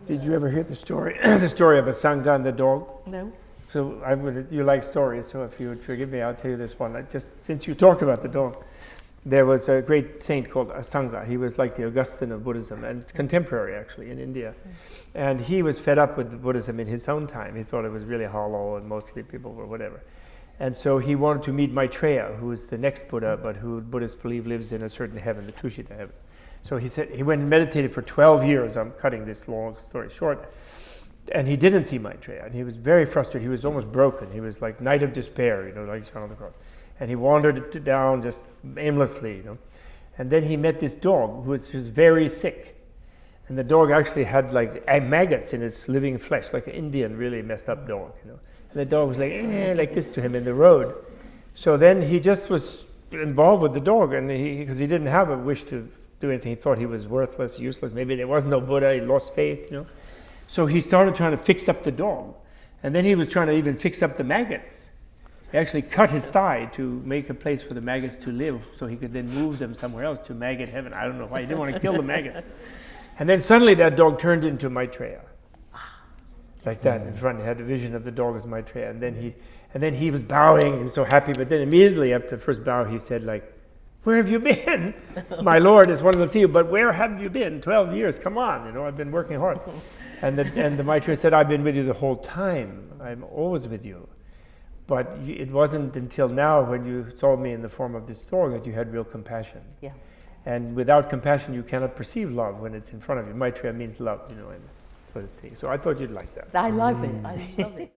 Did you ever hear the story, the story of Asanga and the dog? No. So you like stories, so if you would forgive me, I'll tell you this one. Just since you talked about the dog, there was a great saint called Asanga. He was like the Augustine of Buddhism, and contemporary actually in India. And he was fed up with Buddhism in his own time. He thought it was really hollow and mostly people were whatever. And so he wanted to meet Maitreya, who is the next Buddha, but who Buddhists believe lives in a certain heaven, the Tushita heaven. So he said he went and meditated for 12 years. I'm cutting this long story short. And he didn't see Maitreya, and he was very frustrated. He was almost broken. He was like night of despair, like John on the cross. And he wandered down just aimlessly, And then he met this dog who was very sick. And the dog actually had like maggots in its living flesh, like an Indian really messed up dog, And the dog was like this to him in the road. So then he just was involved with the dog, and because he didn't have a wish to do anything. He thought he was worthless, useless. Maybe there was no Buddha. He lost faith, So he started trying to fix up the dog. And then he was trying to even fix up the maggots. He actually cut his thigh to make a place for the maggots to live so he could then move them somewhere else to maggot heaven. I don't know why. He didn't want to kill the maggot. And then suddenly that dog turned into Maitreya. Like that in front. He had a vision of the dog as Maitreya. And then he was bowing and so happy. But then immediately after the first bow, he said "Where have you been? My Lord is wanting to see you, but where have you been? 12 years, come on, I've been working hard." And the Maitreya said, "I've been with you the whole time. I'm always with you. But it wasn't until now when you saw me in the form of this dog that you had real compassion. Yeah. And without compassion, you cannot perceive love when it's in front of you." Maitreya means love, and Buddhist thing. So I thought you'd like that. I love it. I love it.